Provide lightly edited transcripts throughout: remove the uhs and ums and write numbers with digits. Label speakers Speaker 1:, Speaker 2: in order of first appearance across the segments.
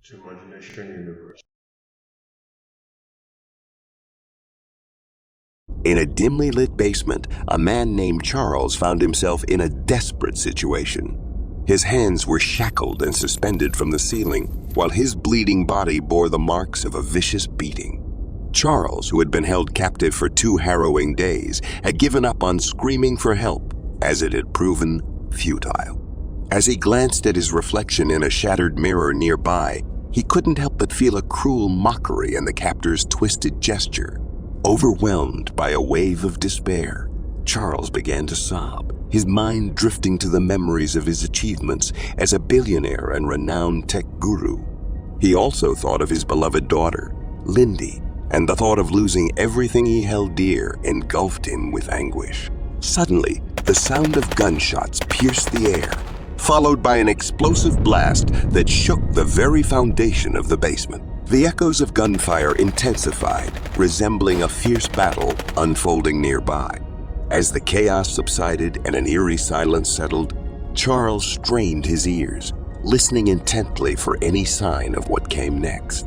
Speaker 1: to imagination universe.
Speaker 2: In a dimly lit basement, a man named Charles found himself in a desperate situation. His hands were shackled and suspended from the ceiling, while his bleeding body bore the marks of a vicious beating. Charles, who had been held captive for 2 harrowing days, had given up on screaming for help, as it had proven futile. As he glanced at his reflection in a shattered mirror nearby, he couldn't help but feel a cruel mockery in the captor's twisted gesture. Overwhelmed by a wave of despair, Charles began to sob, his mind drifting to the memories of his achievements as a billionaire and renowned tech guru. He also thought of his beloved daughter, Lindy, and the thought of losing everything he held dear engulfed him with anguish. Suddenly, the sound of gunshots pierced the air, followed by an explosive blast that shook the very foundation of the basement. The echoes of gunfire intensified, resembling a fierce battle unfolding nearby. As the chaos subsided and an eerie silence settled, Charles strained his ears, listening intently for any sign of what came next.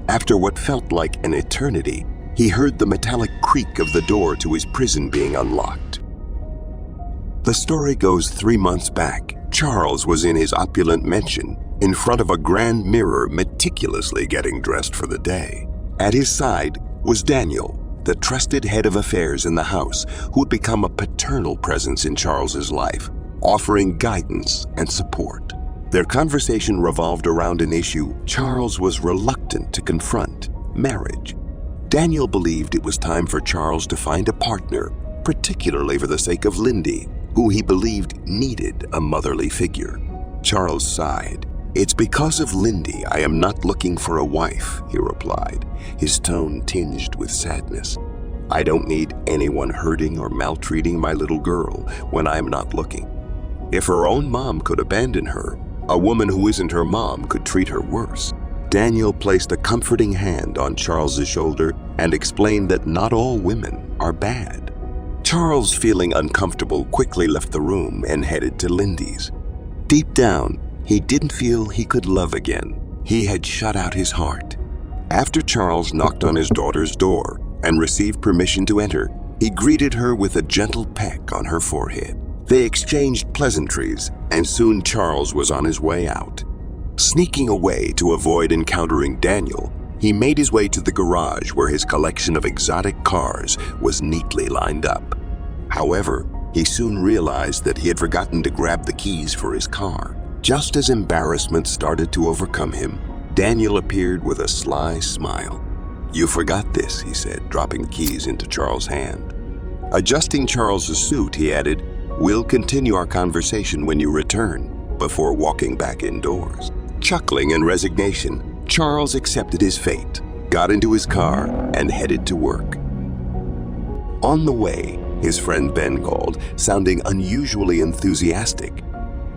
Speaker 2: After what felt like an eternity, he heard the metallic creak of the door to his prison being unlocked. The story goes 3 months back. Charles was in his opulent mansion, in front of a grand mirror, meticulously getting dressed for the day. At his side was Daniel, the trusted head of affairs in the house, who had become a paternal presence in Charles's life, offering guidance and support. Their conversation revolved around an issue Charles was reluctant to confront: marriage. Daniel believed it was time for Charles to find a partner, particularly for the sake of Lindy, who he believed needed a motherly figure. Charles sighed. "It's because of Lindy I am not looking for a wife," he replied, his tone tinged with sadness. "I don't need anyone hurting or maltreating my little girl when I'm not looking. If her own mom could abandon her, a woman who isn't her mom could treat her worse." Daniel placed a comforting hand on Charles's shoulder and explained that not all women are bad. Charles, feeling uncomfortable, quickly left the room and headed to Lindy's. Deep down, he didn't feel he could love again. He had shut out his heart. After Charles knocked on his daughter's door and received permission to enter, he greeted her with a gentle peck on her forehead. They exchanged pleasantries, and soon Charles was on his way out. Sneaking away to avoid encountering Daniel, he made his way to the garage where his collection of exotic cars was neatly lined up. However, he soon realized that he had forgotten to grab the keys for his car. Just as embarrassment started to overcome him, Daniel appeared with a sly smile. "You forgot this," he said, dropping the keys into Charles' hand. Adjusting Charles's suit, he added, "We'll continue our conversation when you return," before walking back indoors. Chuckling in resignation, Charles accepted his fate, got into his car, and headed to work. On the way, his friend Ben called, sounding unusually enthusiastic.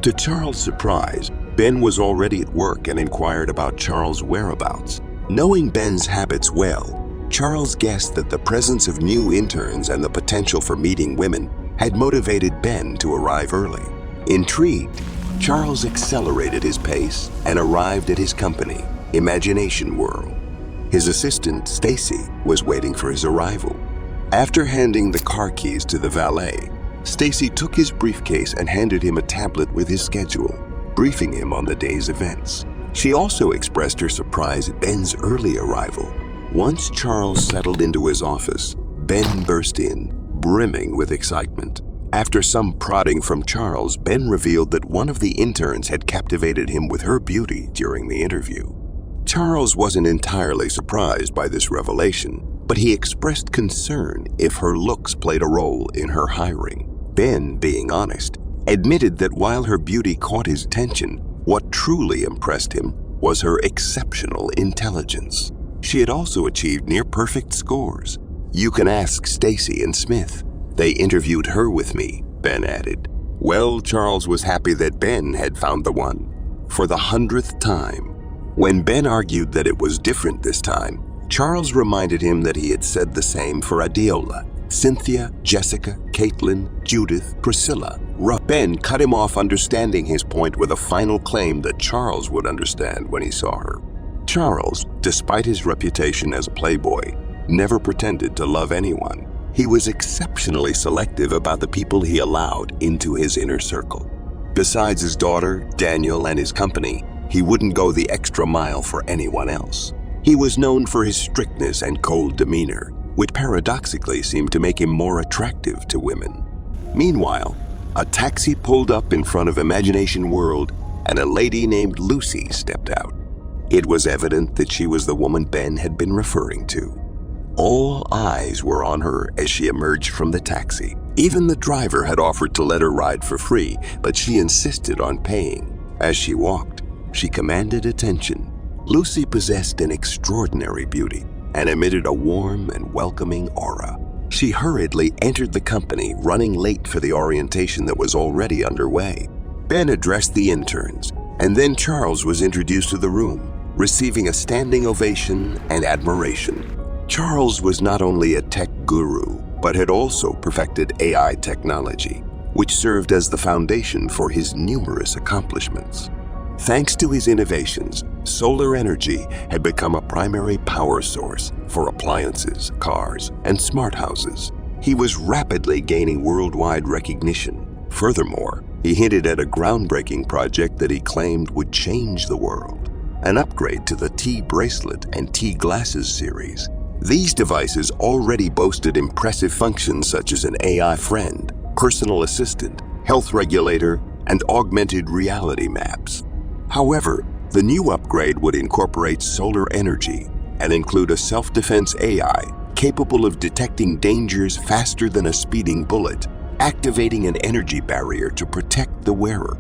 Speaker 2: To Charles' surprise, Ben was already at work and inquired about Charles' whereabouts. Knowing Ben's habits well, Charles guessed that the presence of new interns and the potential for meeting women had motivated Ben to arrive early. Intrigued, Charles accelerated his pace and arrived at his company, Imagination World. His assistant, Stacy, was waiting for his arrival. After handing the car keys to the valet, Stacy took his briefcase and handed him a tablet with his schedule, briefing him on the day's events. She also expressed her surprise at Ben's early arrival. Once Charles settled into his office, Ben burst in, brimming with excitement. After some prodding from Charles, Ben revealed that one of the interns had captivated him with her beauty during the interview. Charles wasn't entirely surprised by this revelation, but he expressed concern if her looks played a role in her hiring. Ben, being honest, admitted that while her beauty caught his attention, what truly impressed him was her exceptional intelligence. She had also achieved near-perfect scores. "You can ask Stacy and Smith. They interviewed her with me," Ben added. Well, Charles was happy that Ben had found the one, for the 100th time. When Ben argued that it was different this time, Charles reminded him that he had said the same for Adiola, Cynthia, Jessica, Caitlin, Judith, Priscilla. Ben cut him off, understanding his point with a final claim that Charles would understand when he saw her. Charles, despite his reputation as a playboy, never pretended to love anyone. He was exceptionally selective about the people he allowed into his inner circle. Besides his daughter, Daniel, and his company, he wouldn't go the extra mile for anyone else. He was known for his strictness and cold demeanor, which paradoxically seemed to make him more attractive to women. Meanwhile, a taxi pulled up in front of Imagination World, and a lady named Lucy stepped out. It was evident that she was the woman Ben had been referring to. All eyes were on her as she emerged from the taxi. Even the driver had offered to let her ride for free, but she insisted on paying. As she walked, she commanded attention. Lucy possessed an extraordinary beauty and emitted a warm and welcoming aura. She hurriedly entered the company, running late for the orientation that was already underway. Ben addressed the interns, and then Charles was introduced to the room, receiving a standing ovation and admiration. Charles was not only a tech guru, but had also perfected AI technology, which served as the foundation for his numerous accomplishments. Thanks to his innovations, solar energy had become a primary power source for appliances, cars, and smart houses. He was rapidly gaining worldwide recognition. Furthermore, he hinted at a groundbreaking project that he claimed would change the world, an upgrade to the T-bracelet and T-glasses series. These devices already boasted impressive functions such as an AI friend, personal assistant, health regulator, and augmented reality maps. However, the new upgrade would incorporate solar energy and include a self-defense AI capable of detecting dangers faster than a speeding bullet, activating an energy barrier to protect the wearer.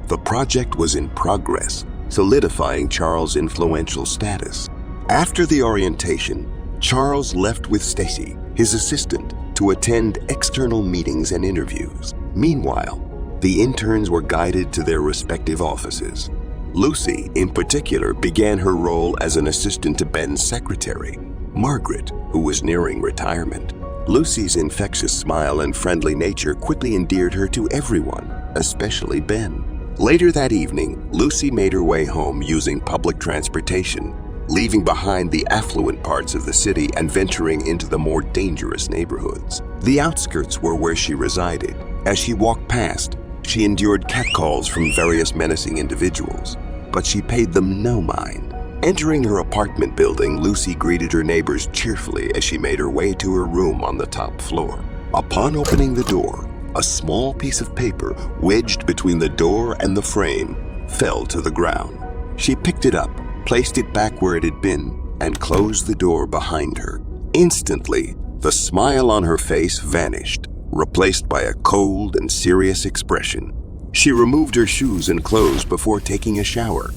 Speaker 2: The project was in progress, solidifying Charles' influential status. After the orientation, Charles left with Stacy, his assistant, to attend external meetings and interviews. Meanwhile, the interns were guided to their respective offices. Lucy, in particular, began her role as an assistant to Ben's secretary, Margaret, who was nearing retirement. Lucy's infectious smile and friendly nature quickly endeared her to everyone, especially Ben. Later that evening, Lucy made her way home using public transportation, leaving behind the affluent parts of the city and venturing into the more dangerous neighborhoods. The outskirts were where she resided. As she walked past, she endured catcalls from various menacing individuals, but she paid them no mind. Entering her apartment building, Lucy greeted her neighbors cheerfully as she made her way to her room on the top floor. Upon opening the door, a small piece of paper wedged between the door and the frame fell to the ground. She picked it up, placed it back where it had been, and closed the door behind her. Instantly, the smile on her face vanished, replaced by a cold and serious expression. She removed her shoes and clothes before taking a shower.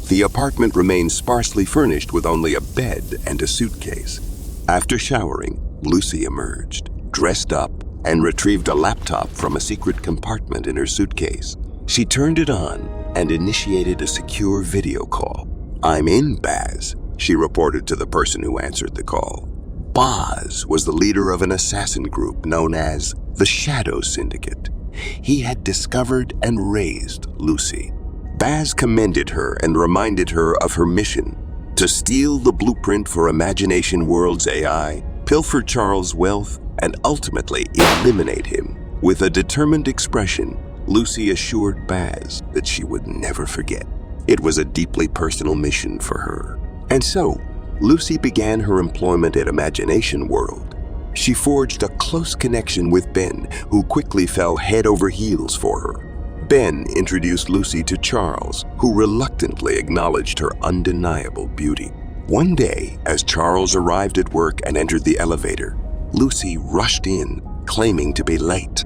Speaker 2: The apartment remained sparsely furnished with only a bed and a suitcase. After showering, Lucy emerged, dressed up, and retrieved a laptop from a secret compartment in her suitcase. She turned it on and initiated a secure video call. "I'm in, Baz," she reported to the person who answered the call. Baz was the leader of an assassin group known as the Shadow Syndicate. He had discovered and raised Lucy. Baz commended her and reminded her of her mission: to steal the blueprint for Imagination World's AI, pilfer Charles' wealth, and ultimately eliminate him. With a determined expression, Lucy assured Baz that she would never forget. It was a deeply personal mission for her. And so, Lucy began her employment at Imagination World. She forged a close connection with Ben, who quickly fell head over heels for her. Ben introduced Lucy to Charles, who reluctantly acknowledged her undeniable beauty. One day, as Charles arrived at work and entered the elevator, Lucy rushed in, claiming to be late.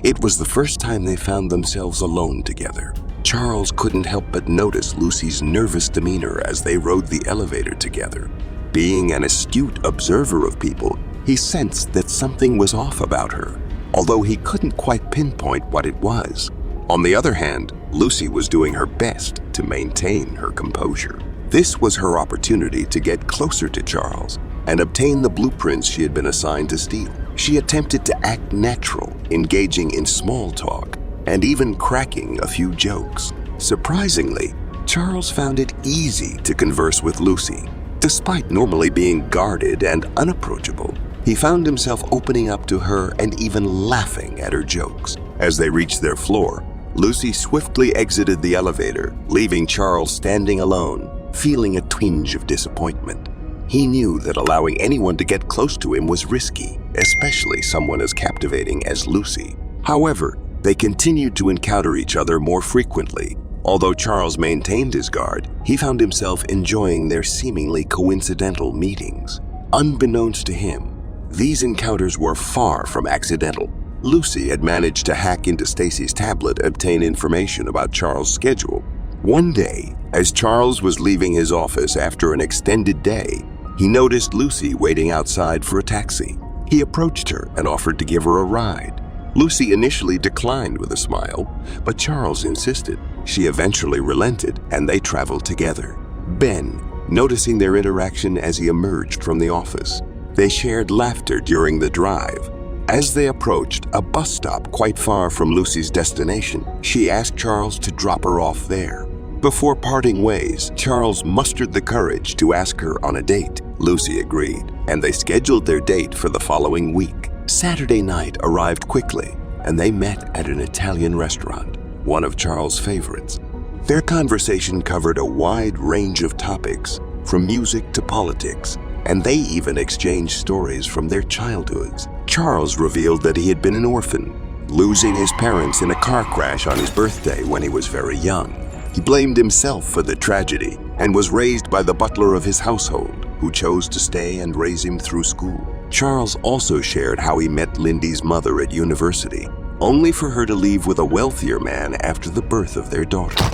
Speaker 2: It was the first time they found themselves alone together. Charles couldn't help but notice Lucy's nervous demeanor as they rode the elevator together. Being an astute observer of people, he sensed that something was off about her, although he couldn't quite pinpoint what it was. On the other hand, Lucy was doing her best to maintain her composure. This was her opportunity to get closer to Charles and obtain the blueprints she had been assigned to steal. She attempted to act natural, engaging in small talk and even cracking a few jokes. Surprisingly, Charles found it easy to converse with Lucy. Despite normally being guarded and unapproachable, he found himself opening up to her and even laughing at her jokes. As they reached their floor, Lucy swiftly exited the elevator, leaving Charles standing alone, feeling a twinge of disappointment. He knew that allowing anyone to get close to him was risky, especially someone as captivating as Lucy. However, they continued to encounter each other more frequently. Although Charles maintained his guard, he found himself enjoying their seemingly coincidental meetings. Unbeknownst to him, these encounters were far from accidental. Lucy had managed to hack into Stacy's tablet and obtain information about Charles' schedule. One day, as Charles was leaving his office after an extended day, he noticed Lucy waiting outside for a taxi. He approached her and offered to give her a ride. Lucy initially declined with a smile, but Charles insisted. She eventually relented, and they traveled together. Ben, noticing their interaction as he emerged from the office, they shared laughter during the drive. As they approached a bus stop quite far from Lucy's destination, she asked Charles to drop her off there. Before parting ways, Charles mustered the courage to ask her on a date. Lucy agreed, and they scheduled their date for the following week. Saturday night arrived quickly, and they met at an Italian restaurant, one of Charles' favorites. Their conversation covered a wide range of topics, from music to politics, and they even exchanged stories from their childhoods. Charles revealed that he had been an orphan, losing his parents in a car crash on his birthday when he was very young. He blamed himself for the tragedy and was raised by the butler of his household, who chose to stay and raise him through school. Charles also shared how he met Lindy's mother at university, only for her to leave with a wealthier man after the birth of their daughter.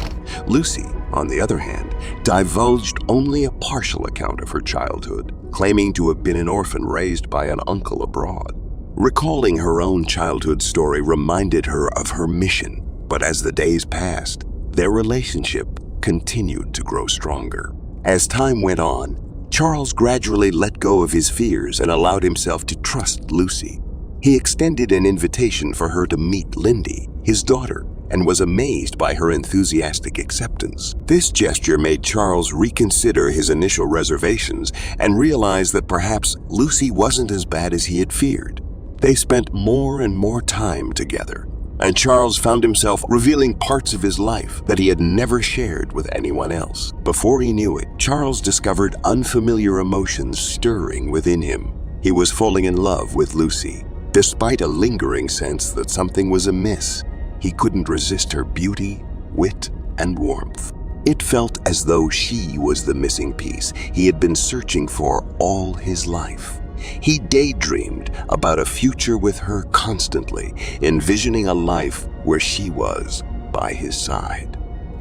Speaker 2: Lucy, on the other hand, divulged only a partial account of her childhood, claiming to have been an orphan raised by an uncle abroad. Recalling her own childhood story reminded her of her mission, but as the days passed, their relationship continued to grow stronger. As time went on, Charles gradually let go of his fears and allowed himself to trust Lucy. He extended an invitation for her to meet Lindy, his daughter, and was amazed by her enthusiastic acceptance. This gesture made Charles reconsider his initial reservations and realize that perhaps Lucy wasn't as bad as he had feared. They spent more and more time together, and Charles found himself revealing parts of his life that he had never shared with anyone else. Before he knew it, Charles discovered unfamiliar emotions stirring within him. He was falling in love with Lucy. Despite a lingering sense that something was amiss, he couldn't resist her beauty, wit, and warmth. It felt as though she was the missing piece he had been searching for all his life. He daydreamed about a future with her constantly, envisioning a life where she was by his side.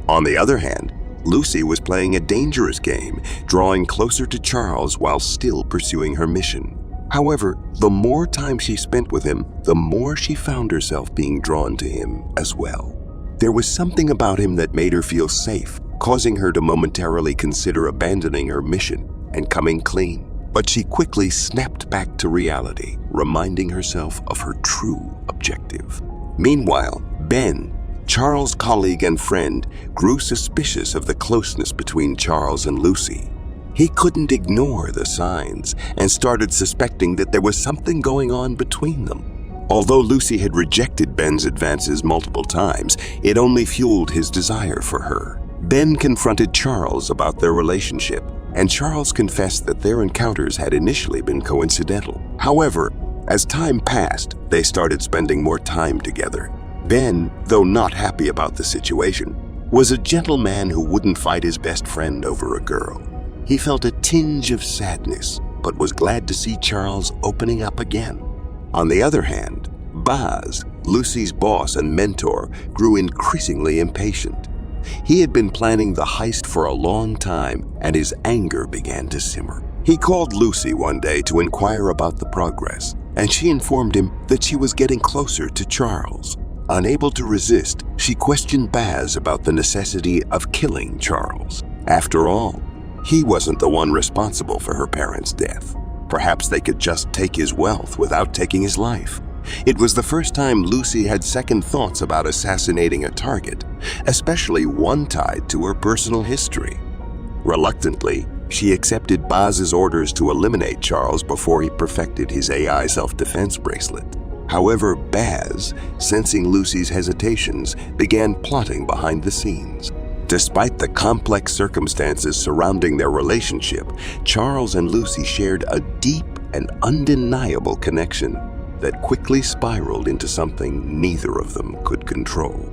Speaker 2: On the other hand, Lucy was playing a dangerous game, drawing closer to Charles while still pursuing her mission. However, the more time she spent with him, the more she found herself being drawn to him as well. There was something about him that made her feel safe, causing her to momentarily consider abandoning her mission and coming clean. But she quickly snapped back to reality, reminding herself of her true objective. Meanwhile, Ben, Charles' colleague and friend, grew suspicious of the closeness between Charles and Lucy. He couldn't ignore the signs and started suspecting that there was something going on between them. Although Lucy had rejected Ben's advances multiple times, it only fueled his desire for her. Ben confronted Charles about their relationship, and Charles confessed that their encounters had initially been coincidental. However, as time passed, they started spending more time together. Ben, though not happy about the situation, was a gentleman who wouldn't fight his best friend over a girl. He felt a tinge of sadness, but was glad to see Charles opening up again. On the other hand, Baz, Lucy's boss and mentor, grew increasingly impatient. He had been planning the heist for a long time, and his anger began to simmer. He called Lucy one day to inquire about the progress, and she informed him that she was getting closer to Charles. Unable to resist, she questioned Baz about the necessity of killing Charles. After all, he wasn't the one responsible for her parents' death. Perhaps they could just take his wealth without taking his life. It was the first time Lucy had second thoughts about assassinating a target, especially one tied to her personal history. Reluctantly, she accepted Baz's orders to eliminate Charles before he perfected his AI self-defense bracelet. However, Baz, sensing Lucy's hesitations, began plotting behind the scenes. Despite the complex circumstances surrounding their relationship, Charles and Lucy shared a deep and undeniable connection that quickly spiraled into something neither of them could control.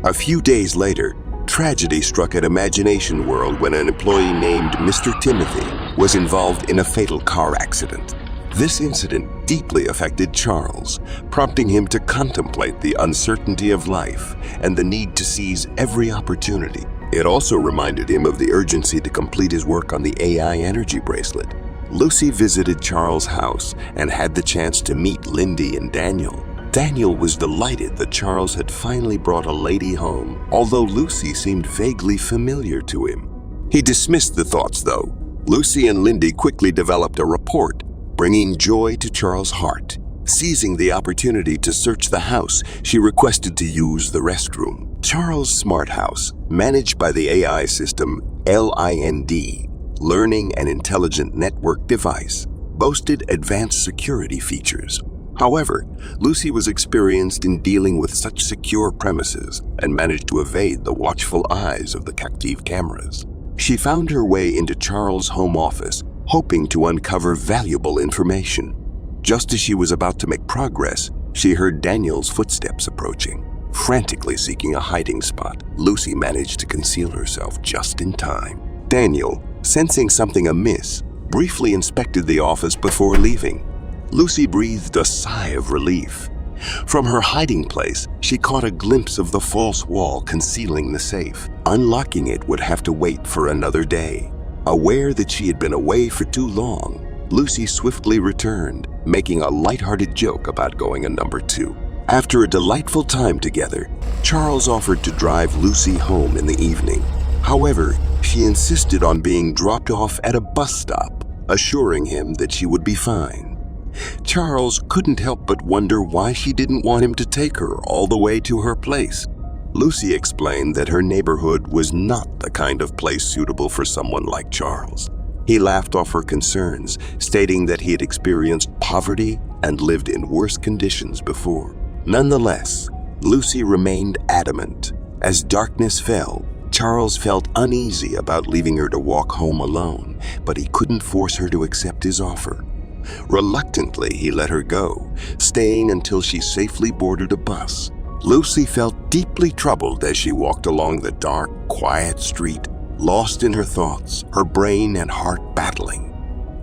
Speaker 2: A few days later, tragedy struck at Imagination World when an employee named Mr. Timothy was involved in a fatal car accident. This incident deeply affected Charles, prompting him to contemplate the uncertainty of life and the need to seize every opportunity. It also reminded him of the urgency to complete his work on the AI energy bracelet. Lucy visited Charles' house and had the chance to meet Lindy and Daniel. Daniel was delighted that Charles had finally brought a lady home, although Lucy seemed vaguely familiar to him. He dismissed the thoughts, though. Lucy and Lindy quickly developed a rapport, bringing joy to Charles' heart. Seizing the opportunity to search the house, she requested to use the restroom. Charles' smart house, managed by the AI system LIND, Learning and Intelligent Network Device, boasted advanced security features. However, Lucy was experienced in dealing with such secure premises and managed to evade the watchful eyes of the captive cameras. She found her way into Charles' home office, hoping to uncover valuable information. Just as she was about to make progress, she heard Daniel's footsteps approaching. Frantically seeking a hiding spot, Lucy managed to conceal herself just in time. Daniel, sensing something amiss, briefly inspected the office before leaving. Lucy breathed a sigh of relief. From her hiding place, she caught a glimpse of the false wall concealing the safe. Unlocking it would have to wait for another day. Aware that she had been away for too long, Lucy swiftly returned, making a lighthearted joke about going a number 2. After a delightful time together, Charles offered to drive Lucy home in the evening. However, she insisted on being dropped off at a bus stop, assuring him that she would be fine. Charles couldn't help but wonder why she didn't want him to take her all the way to her place. Lucy explained that her neighborhood was not the kind of place suitable for someone like Charles. He laughed off her concerns, stating that he had experienced poverty and lived in worse conditions before. Nonetheless, Lucy remained adamant. As darkness fell, Charles felt uneasy about leaving her to walk home alone, but he couldn't force her to accept his offer. Reluctantly, he let her go, staying until she safely boarded a bus. Lucy felt deeply troubled as she walked along the dark, quiet street, lost in her thoughts, her brain and heart battling.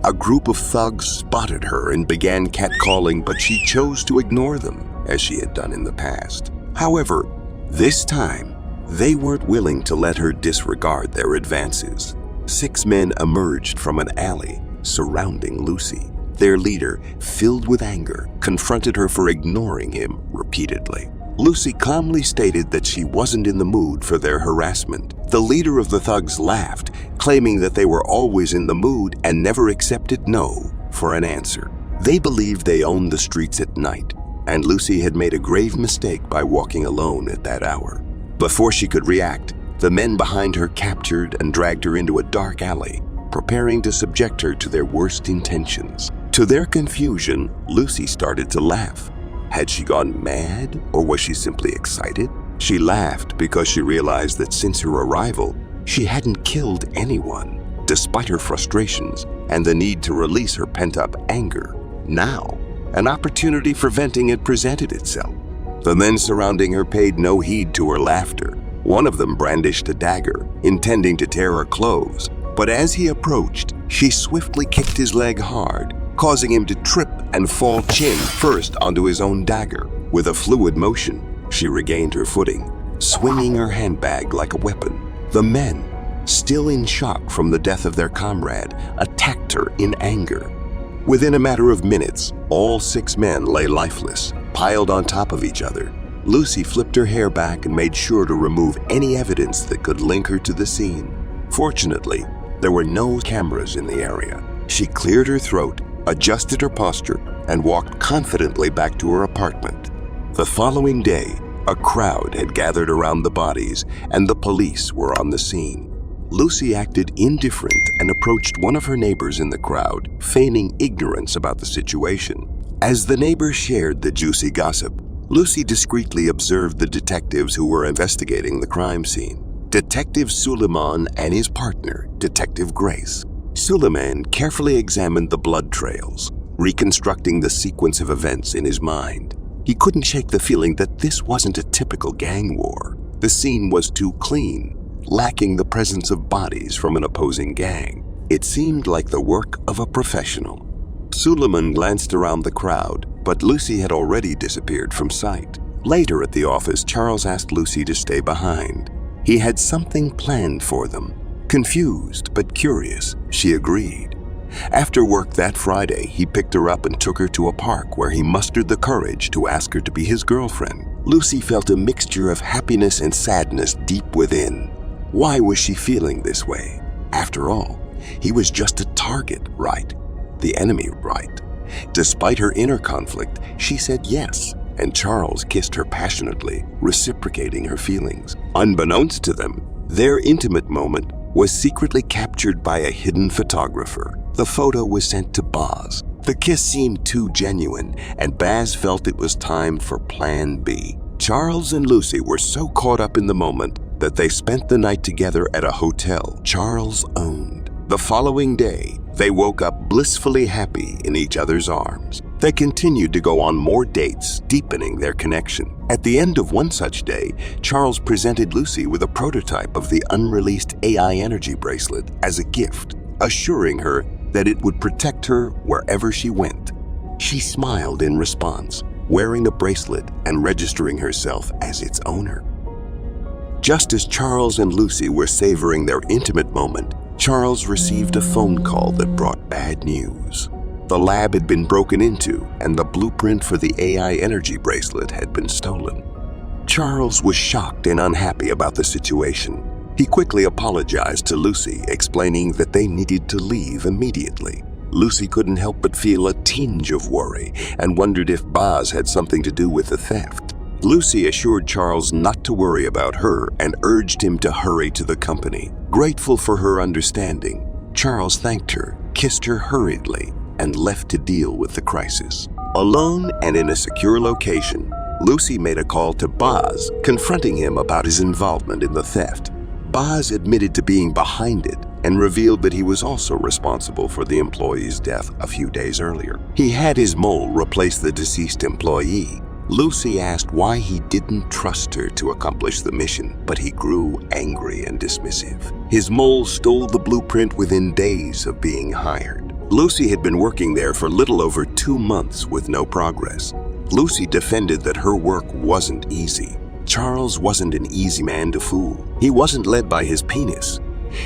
Speaker 2: A group of thugs spotted her and began catcalling, but she chose to ignore them, as she had done in the past. However, this time, they weren't willing to let her disregard their advances. 6 men emerged from an alley surrounding Lucy. Their leader, filled with anger, confronted her for ignoring him repeatedly. Lucy calmly stated that she wasn't in the mood for their harassment. The leader of the thugs laughed, claiming that they were always in the mood and never accepted no for an answer. They believed they owned the streets at night, and Lucy had made a grave mistake by walking alone at that hour. Before she could react, the men behind her captured and dragged her into a dark alley, preparing to subject her to their worst intentions. To their confusion, Lucy started to laugh. Had she gone mad, or was she simply excited? She laughed because she realized that since her arrival, she hadn't killed anyone, despite her frustrations and the need to release her pent-up anger. Now, an opportunity for venting had presented itself. The men surrounding her paid no heed to her laughter. One of them brandished a dagger, intending to tear her clothes, but as he approached, she swiftly kicked his leg hard, causing him to trip and fall chin first onto his own dagger. With a fluid motion, she regained her footing, swinging her handbag like a weapon. The men, still in shock from the death of their comrade, attacked her in anger. Within a matter of minutes, all 6 men lay lifeless, piled on top of each other. Lucy flipped her hair back and made sure to remove any evidence that could link her to the scene. Fortunately, there were no cameras in the area. She cleared her throat, adjusted her posture, and walked confidently back to her apartment. The following day, a crowd had gathered around the bodies, and the police were on the scene. Lucy acted indifferent and approached one of her neighbors in the crowd, feigning ignorance about the situation. As the neighbor shared the juicy gossip, Lucy discreetly observed the detectives who were investigating the crime scene. Detective Suleiman and his partner, Detective Grace. Suleiman carefully examined the blood trails, reconstructing the sequence of events in his mind. He couldn't shake the feeling that this wasn't a typical gang war. The scene was too clean, lacking the presence of bodies from an opposing gang. It seemed like the work of a professional. Suleiman glanced around the crowd, but Lucy had already disappeared from sight. Later at the office, Charles asked Lucy to stay behind. He had something planned for them. Confused but curious, she agreed. After work that Friday, he picked her up and took her to a park where he mustered the courage to ask her to be his girlfriend. Lucy felt a mixture of happiness and sadness deep within. Why was she feeling this way? After all, he was just a target, right? The enemy, right? Despite her inner conflict, she said yes, and Charles kissed her passionately, reciprocating her feelings. Unbeknownst to them, their intimate moment was secretly captured by a hidden photographer. The photo was sent to Baz. The kiss seemed too genuine, and Baz felt it was time for Plan B. Charles and Lucy were so caught up in the moment that they spent the night together at a hotel Charles owned. The following day, they woke up blissfully happy in each other's arms. They continued to go on more dates, deepening their connection. At the end of one such day, Charles presented Lucy with a prototype of the unreleased AI energy bracelet as a gift, assuring her that it would protect her wherever she went. She smiled in response, wearing the bracelet and registering herself as its owner. Just as Charles and Lucy were savoring their intimate moment, Charles received a phone call that brought bad news. The lab had been broken into, and the blueprint for the AI energy bracelet had been stolen. Charles was shocked and unhappy about the situation. He quickly apologized to Lucy, explaining that they needed to leave immediately. Lucy couldn't help but feel a tinge of worry and wondered if Baz had something to do with the theft. Lucy assured Charles not to worry about her and urged him to hurry to the company. Grateful for her understanding, Charles thanked her, kissed her hurriedly, and left to deal with the crisis. Alone and in a secure location, Lucy made a call to Baz, confronting him about his involvement in the theft. Baz admitted to being behind it and revealed that he was also responsible for the employee's death a few days earlier. He had his mole replace the deceased employee. Lucy asked why he didn't trust her to accomplish the mission, but he grew angry and dismissive. His mole stole the blueprint within days of being hired. Lucy had been working there for little over 2 months with no progress. Lucy defended that her work wasn't easy. Charles wasn't an easy man to fool. He wasn't led by his penis.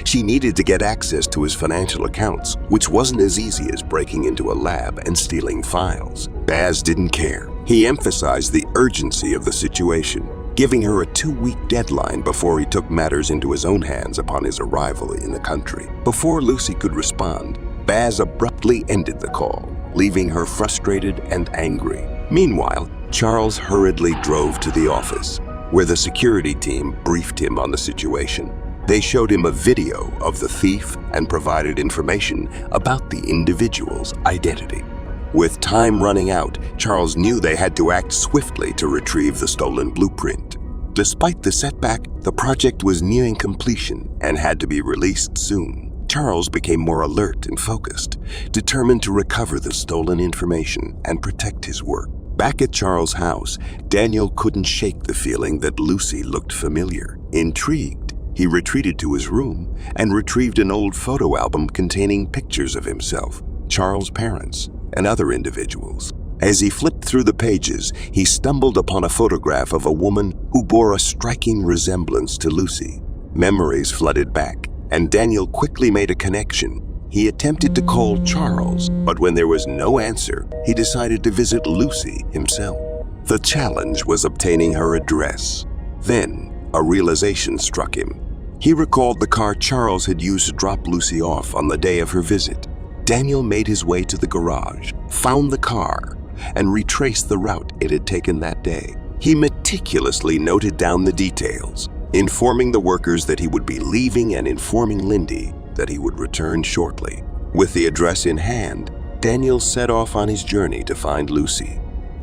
Speaker 2: She needed to get access to his financial accounts, which wasn't as easy as breaking into a lab and stealing files. Baz didn't care. He emphasized the urgency of the situation, giving her a 2-week deadline before he took matters into his own hands upon his arrival in the country. Before Lucy could respond, Baz abruptly ended the call, leaving her frustrated and angry. Meanwhile, Charles hurriedly drove to the office, where the security team briefed him on the situation. They showed him a video of the thief and provided information about the individual's identity. With time running out, Charles knew they had to act swiftly to retrieve the stolen blueprint. Despite the setback, the project was nearing completion and had to be released soon. Charles became more alert and focused, determined to recover the stolen information and protect his work. Back at Charles' house, Daniel couldn't shake the feeling that Lucy looked familiar. Intrigued, he retreated to his room and retrieved an old photo album containing pictures of himself, Charles' parents, and other individuals. As he flipped through the pages, he stumbled upon a photograph of a woman who bore a striking resemblance to Lucy. Memories flooded back, and Daniel quickly made a connection. He attempted to call Charles, but when there was no answer, he decided to visit Lucy himself. The challenge was obtaining her address. Then, a realization struck him. He recalled the car Charles had used to drop Lucy off on the day of her visit. Daniel made his way to the garage, found the car, and retraced the route it had taken that day. He meticulously noted down the details, informing the workers that he would be leaving and informing Lindy that he would return shortly. With the address in hand, Daniel set off on his journey to find Lucy.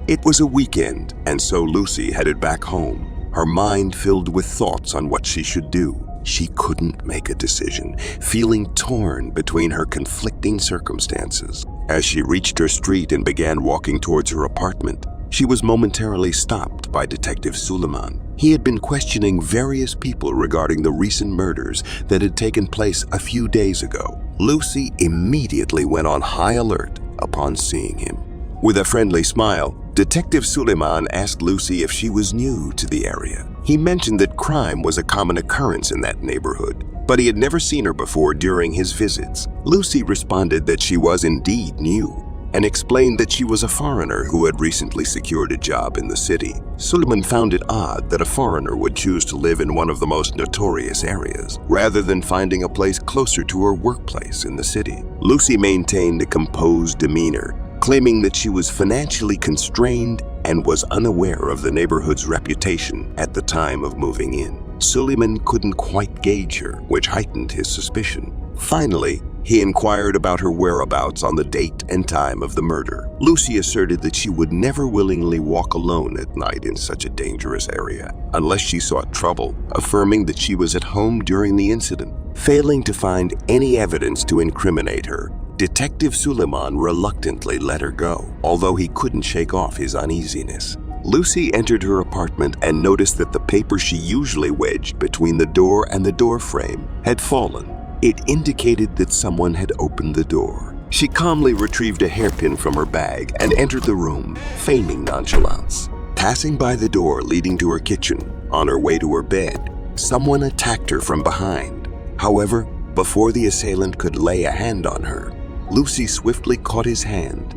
Speaker 2: It was a weekend, and so Lucy headed back home, her mind filled with thoughts on what she should do. She couldn't make a decision, feeling torn between her conflicting circumstances. As she reached her street and began walking towards her apartment, she was momentarily stopped by Detective Suleiman. He had been questioning various people regarding the recent murders that had taken place a few days ago. Lucy immediately went on high alert upon seeing him. With a friendly smile, Detective Suleiman asked Lucy if she was new to the area. He mentioned that crime was a common occurrence in that neighborhood, but he had never seen her before during his visits. Lucy responded that she was indeed new, and explained that she was a foreigner who had recently secured a job in the city. Suleiman found it odd that a foreigner would choose to live in one of the most notorious areas, rather than finding a place closer to her workplace in the city. Lucy maintained a composed demeanor, claiming that she was financially constrained and was unaware of the neighborhood's reputation at the time of moving in. Suleiman couldn't quite gauge her, which heightened his suspicion. Finally, he inquired about her whereabouts on the date and time of the murder. Lucy asserted that she would never willingly walk alone at night in such a dangerous area, unless she sought trouble, affirming that she was at home during the incident. Failing to find any evidence to incriminate her, Detective Suleiman reluctantly let her go, although he couldn't shake off his uneasiness. Lucy entered her apartment and noticed that the paper she usually wedged between the door and the door frame had fallen. It indicated that someone had opened the door. She calmly retrieved a hairpin from her bag and entered the room, feigning nonchalance. Passing by the door leading to her kitchen, on her way to her bed, someone attacked her from behind. However, before the assailant could lay a hand on her, Lucy swiftly caught his hand,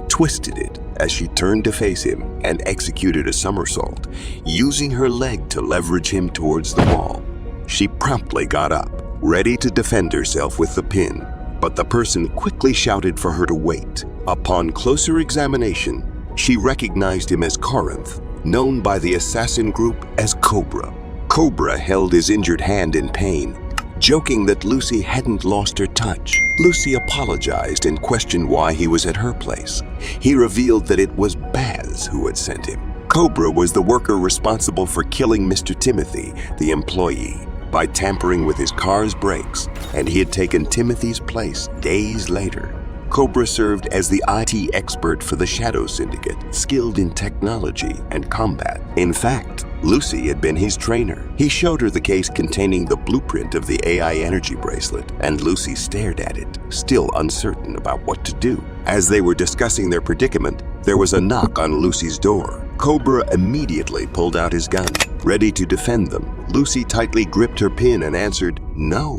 Speaker 2: twisted it as she turned to face him, and executed a somersault, using her leg to leverage him towards the wall. She promptly got up, ready to defend herself with the pin, but the person quickly shouted for her to wait. Upon closer examination, she recognized him as Corinth, known by the assassin group as Cobra. Cobra held his injured hand in pain, joking that Lucy hadn't lost her touch. Lucy apologized and questioned why he was at her place. He revealed that it was Baz who had sent him. Cobra was the worker responsible for killing Mr. Timothy, the employee, by tampering with his car's brakes, and he had taken Timothy's place days later. Cobra served as the IT expert for the Shadow Syndicate, skilled in technology and combat. In fact, Lucy had been his trainer. He showed her the case containing the blueprint of the AI energy bracelet, and Lucy stared at it, still uncertain about what to do. As they were discussing their predicament, there was a knock on Lucy's door. Cobra immediately pulled out his gun, ready to defend them. Lucy tightly gripped her pin and answered no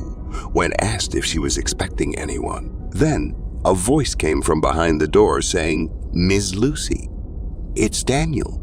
Speaker 2: when asked if she was expecting anyone. Then, a voice came from behind the door saying, "Ms. Lucy, it's Daniel."